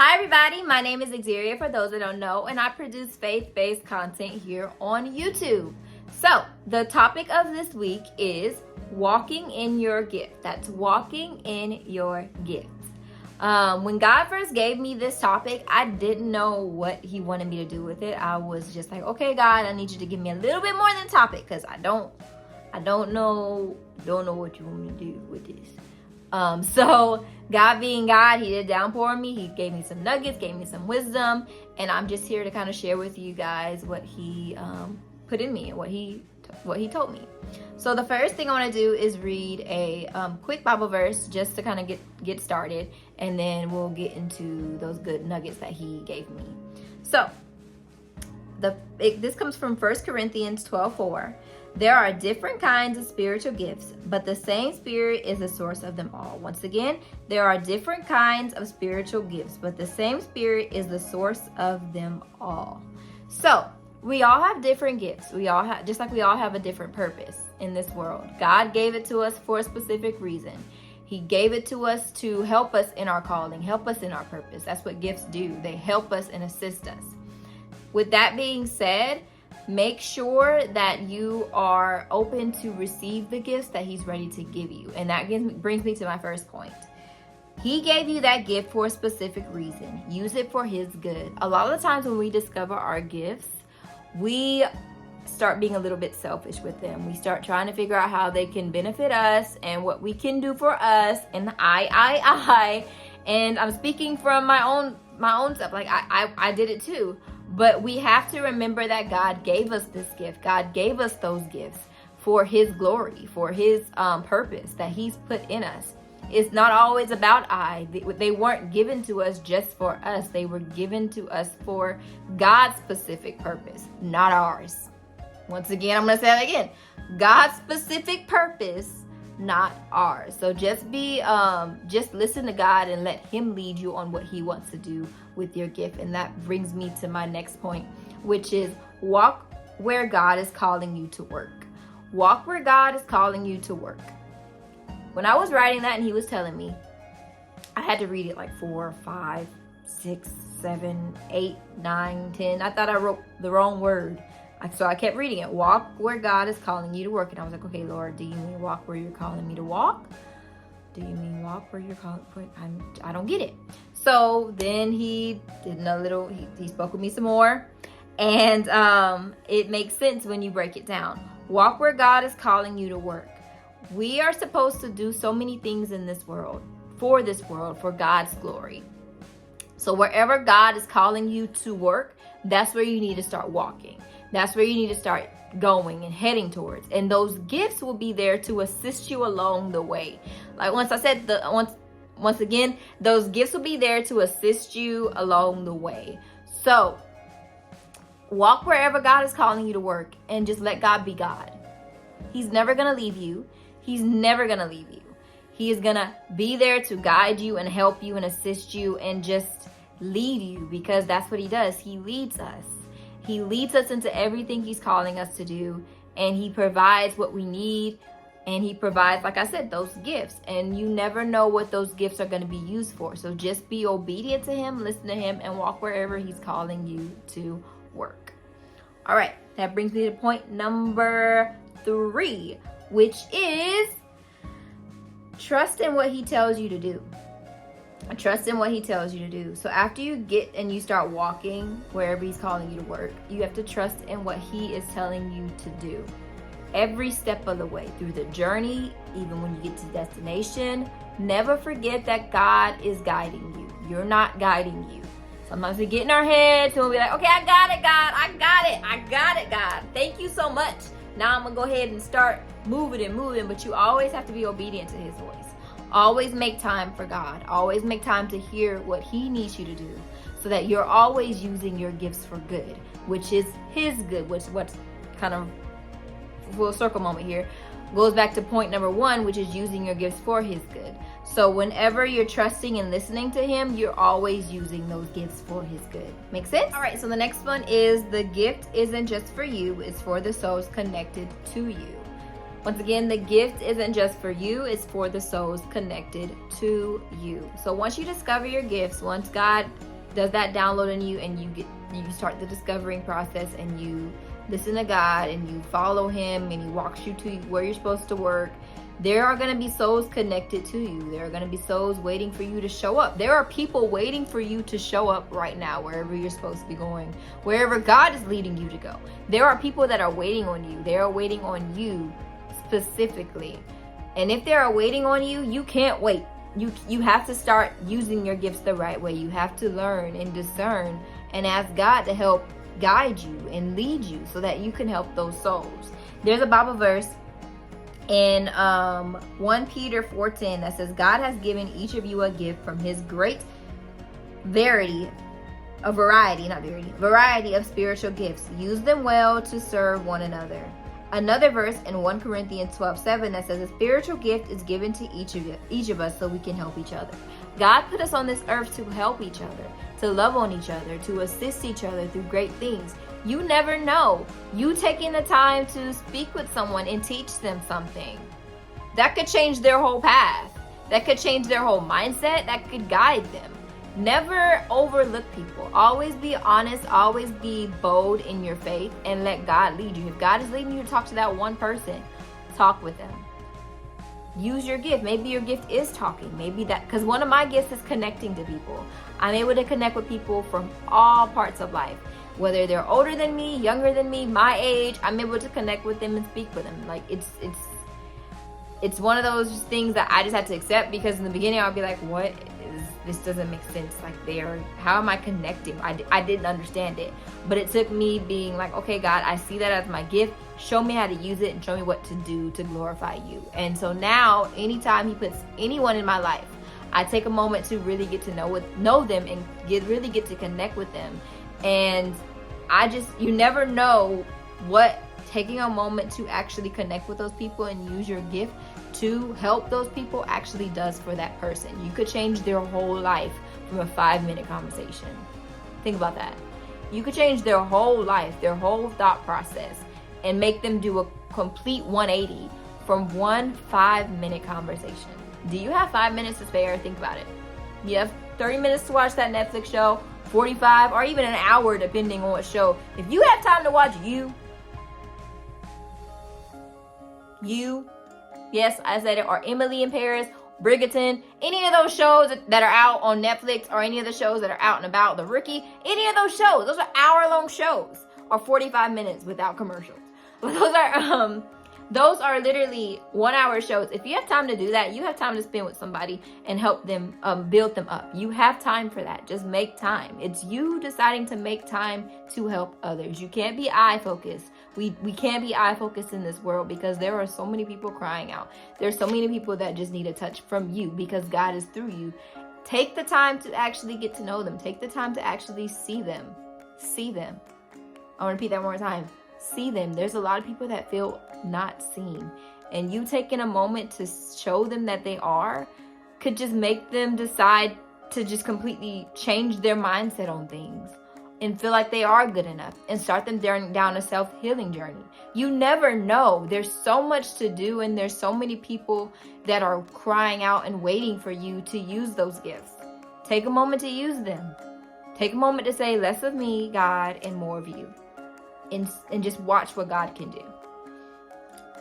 Hi everybody, my name is Xzeria for those that don't know, and I produce faith-based content here on YouTube. So, the topic of this week is walking in your gift. That's walking in your gift. When God first gave me this topic, I didn't know what he wanted me to do with it. I was just like, okay, God, I need you to give me a little bit more than topic because I don't know what you want me to do with this. So God being God, he did downpour on me. He gave me some nuggets, gave me some wisdom, and I'm just here to kind of share with you guys what he put in me and what he told me. So the first thing I want to do is read a quick Bible verse just to kind of get started, and then we'll get into those good nuggets that he gave me. So this comes from 1 Corinthians 12:4. There are different kinds of spiritual gifts, but the same Spirit is the source of them all. Once again, there are different kinds of spiritual gifts, but the same Spirit is the source of them all. So, we all have different gifts. We all have, just like we all have a different purpose in this world. God gave it to us for a specific reason. He gave it to us to help us in our calling, help us in our purpose. That's what gifts do. They help us and assist us. With that being said, make sure that you are open to receive the gifts that he's ready to give you. And that brings me to my first point. He gave you that gift for a specific reason. Use it for his good. A lot of the times when we discover our gifts, we start being a little bit selfish with them. We start trying to figure out how they can benefit us and what we can do for us. And I. And I'm speaking from my own stuff. Like I did it too. But we have to remember that God gave us this gift. God gave us those gifts for his glory, for his purpose that he's put in us. It's not always about I. They weren't given to us just for us. They were given to us for God's specific purpose, not ours. Once again, I'm going to say that again. God's specific purpose, not ours. So just listen to God and let him lead you on what he wants to do with your gift. And that brings me to my next point, which is walk where God is calling you to work. Walk where God is calling you to work. When I was writing that and he was telling me, I had to read it like 4, 5, 6, 7, 8, 9, 10. I thought I wrote the wrong word. So I kept reading it. Walk where God is calling you to work. And I was like, okay, Lord, do you mean walk where you're calling me to walk? Do you mean walk where you're calling? I don't get it. So then he spoke with me some more. And it makes sense when you break it down. Walk where God is calling you to work. We are supposed to do so many things in this world, for God's glory. So wherever God is calling you to work, that's where you need to start walking. That's where you need to start going and heading towards. And those gifts will be there to assist you along the way. Like once again, those gifts will be there to assist you along the way. So walk wherever God is calling you to work and just let God be God. He's never going to leave you. He's never going to leave you. He is going to be there to guide you and help you and assist you and just lead you, because that's what he does. He leads us. He leads us into everything he's calling us to do, and he provides what we need, and he provides, like I said, those gifts. And you never know what those gifts are going to be used for. So just be obedient to him, listen to him, and walk wherever he's calling you to work. All right, that brings me to point number 3, which is trust in what he tells you to do. Trust in what he tells you to do. So after you get and you start walking wherever he's calling you to work, you have to trust in what he is telling you to do. Every step of the way through the journey, even when you get to the destination, never forget that God is guiding you. You're not guiding you. Sometimes we get in our heads and we'll be like, okay, I got it, God. I got it, God. Thank you so much. Now I'm going to go ahead and start moving. But you always have to be obedient to his voice. Always make time for God. Always make time to hear what he needs you to do, so that you're always using your gifts for good, which is his good, what's kind of full circle moment here. Goes back to point number 1, which is using your gifts for his good. So whenever you're trusting and listening to him, you're always using those gifts for his good. Make sense? All right, so the next one is the gift isn't just for you, it's for the souls connected to you. Once again, the gift isn't just for you, it's for the souls connected to you. So once you discover your gifts, once God does that download in you, and you start the discovering process, and you listen to God, and you follow him, and he walks you to where you're supposed to work, there are going to be souls connected to you. There are going to be souls waiting for you to show up. There are people waiting for you to show up right now, wherever you're supposed to be going, wherever God is leading you to go. There are people that are waiting on you. They are waiting on you specifically. And if they are waiting on you, you can't wait. You have to start using your gifts the right way. You have to learn and discern and ask God to help guide you and lead you so that you can help those souls. There's a Bible verse in 1 Peter 4:10 that says, God has given each of you a gift from his great variety of spiritual gifts. Use them well to serve one another. Another verse in 1 Corinthians 12:7 that says a spiritual gift is given to each of us so we can help each other. God put us on this earth to help each other, to love on each other, to assist each other through great things. You never know. You taking the time to speak with someone and teach them something, that could change their whole path. That could change their whole mindset. That could guide them. Never overlook people. Always be honest. Always be bold in your faith and let God lead you. If God is leading you to talk to that one person, talk with them. Use your gift. Maybe your gift is talking. Maybe that, because one of my gifts is connecting to people. I'm able to connect with people from all parts of life. Whether they're older than me, younger than me, my age, I'm able to connect with them and speak with them. Like it's one of those things that I just had to accept, because in the beginning I'll be like, what is this? Doesn't make sense. Like, how am I connecting? I didn't understand it, but it took me being like, okay, God, I see that as my gift. Show me how to use it and show me what to do to glorify you. And so now, anytime he puts anyone in my life, I take a moment to really get to know them and really get to connect with them. And you never know what taking a moment to actually connect with those people and use your gift to help those people actually does for that person. You could change their whole life from a 5-minute conversation. Think about that. You could change their whole life, their whole thought process, and make them do a complete 180 from one 5-minute conversation. Do you have 5 minutes to spare? Think about it. You have 30 minutes to watch that Netflix show, 45, or even an hour, depending on what show. If you have time to watch you, yes, I said it, or Emily in Paris, Bridgerton, any of those shows that are out on Netflix, or any of the shows that are out and about, The Rookie, any of those shows, those are hour-long shows, or 45 minutes without commercials. Those are literally 1-hour shows. If you have time to do that, you have time to spend with somebody and help them build them up. You have time for that. Just make time. It's you deciding to make time to help others. You can't be eye-focused. We can't be eye-focused in this world, because there are so many people crying out. There's so many people that just need a touch from you, because God is through you. Take the time to actually get to know them. Take the time to actually see them. See them. I want to repeat that one more time. See them. There's a lot of people that feel not seen, and you taking a moment to show them that they are could just make them decide to just completely change their mindset on things and feel like they are good enough and start them down a self-healing journey. You never know. There's so much to do, and there's so many people that are crying out and waiting for you to use those gifts. Take a moment to use them. Take a moment to say, less of me, God, and more of you. And just watch what God can do.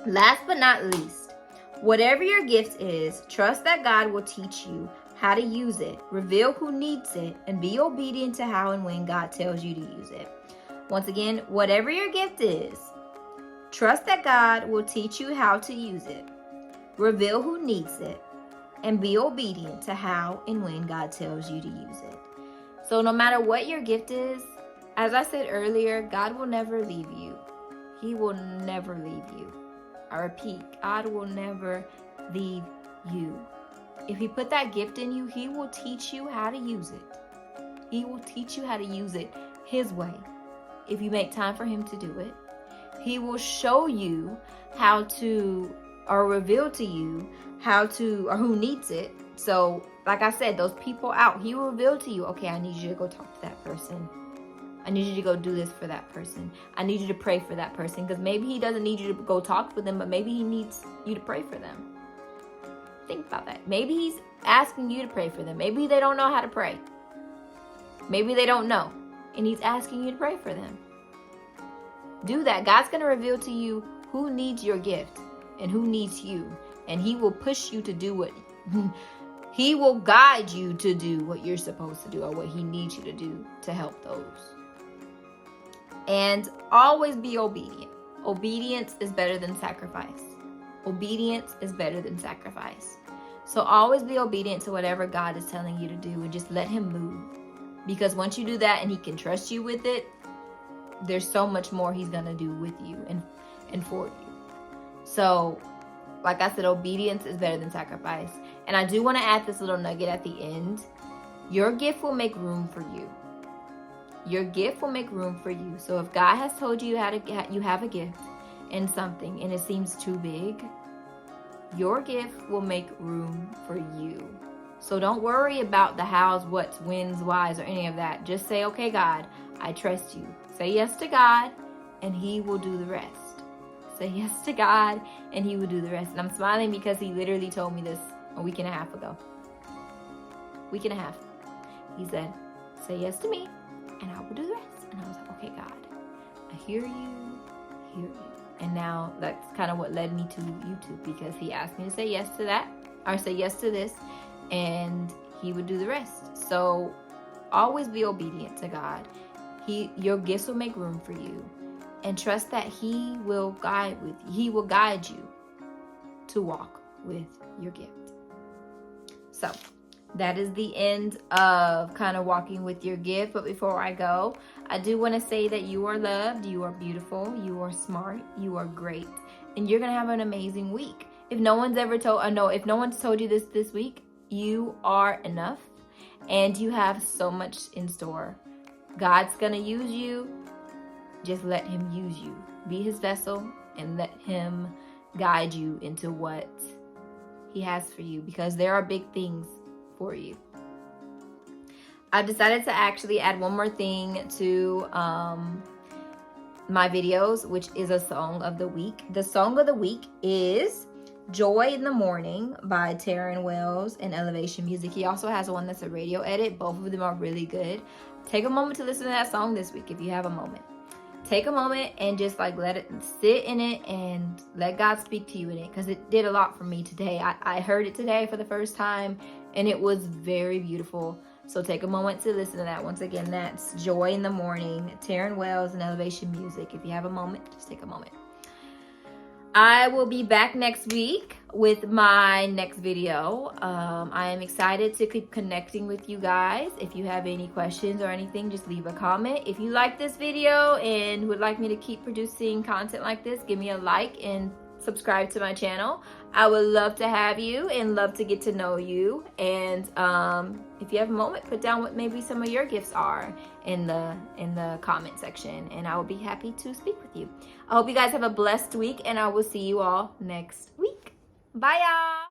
Last but not least, whatever your gift is, trust that God will teach you how to use it, reveal who needs it, and be obedient to how and when God tells you to use it. Once again, whatever your gift is, trust that God will teach you how to use it, reveal who needs it, and be obedient to how and when God tells you to use it. So no matter what your gift is, as I said earlier, God will never leave you. He will never leave you. I repeat, God will never leave you. If he put that gift in you, he will teach you how to use it. He will teach you how to use it his way. If you make time for him to do it, he will show you how to, or reveal to you how to, or who needs it. So, like I said, those people out, he will reveal to you, okay, I need you to go talk to that person. I need you to go do this for that person. I need you to pray for that person, because maybe he doesn't need you to go talk with them, but maybe he needs you to pray for them. Think about that. Maybe he's asking you to pray for them. Maybe they don't know how to pray. Maybe they don't know, and he's asking you to pray for them. Do that. God's going to reveal to you who needs your gift and who needs you. And he will push you to do what he will guide you to do what you're supposed to do, or what he needs you to do to help those. And always be obedient. Obedience is better than sacrifice. Obedience is better than sacrifice. So always be obedient to whatever God is telling you to do, and just let him move. Because once you do that and he can trust you with it, there's so much more he's going to do with you and for you. So, like I said, obedience is better than sacrifice. And I do want to add this little nugget at the end. Your gift will make room for you. Your gift will make room for you. So if God has told you you have a gift in something and it seems too big, your gift will make room for you. So don't worry about the hows, whats, whens, whys, or any of that. Just say, okay, God, I trust you. Say yes to God, and he will do the rest. Say yes to God, and he will do the rest. And I'm smiling because he literally told me this a week and a half ago. Week and a half. He said, say yes to me, and I will do the rest. And I was like, okay, God, I hear you, hear you. And now that's kind of what led me to YouTube, because he asked me to say yes to that, or say yes to this, and he would do the rest. So always be obedient to God. Your gifts will make room for you, and trust that he will guide you to walk with your gift. So that is the end of kind of walking with your gift. But before I go, I do want to say that you are loved, you are beautiful, you are smart, you are great, and you're gonna have an amazing week. If no one's told you this week, you are enough, and you have so much in store. God's gonna use you. Just let him use you. Be his vessel, and let him guide you into what he has for you, because there are big things for you. I've decided to actually add one more thing to my videos, which is a song of the week. The song of the week is Joy in the Morning by Taryn Wells and Elevation Music. He also has one that's a radio edit. Both of them are really good. Take a moment to listen to that song this week if you have a moment. Take a moment and just let it sit in it, and let God speak to you in it, because it did a lot for me today. I heard it today for the first time, and it was very beautiful. So take a moment to listen to that. Once again, that's Joy in the Morning, Taryn Wells and Elevation Music. If you have a moment, just take a moment. I will be back next week with my next video. I am excited to keep connecting with you guys. If you have any questions or anything, just leave a comment. If you like this video and would like me to keep producing content like this, give me a like and subscribe to my channel. I would love to have you and love to get to know you. And if you have a moment, put down what maybe some of your gifts are in the comment section, and I will be happy to speak with you. I hope you guys have a blessed week, and I will see you all next week. Bye, y'all.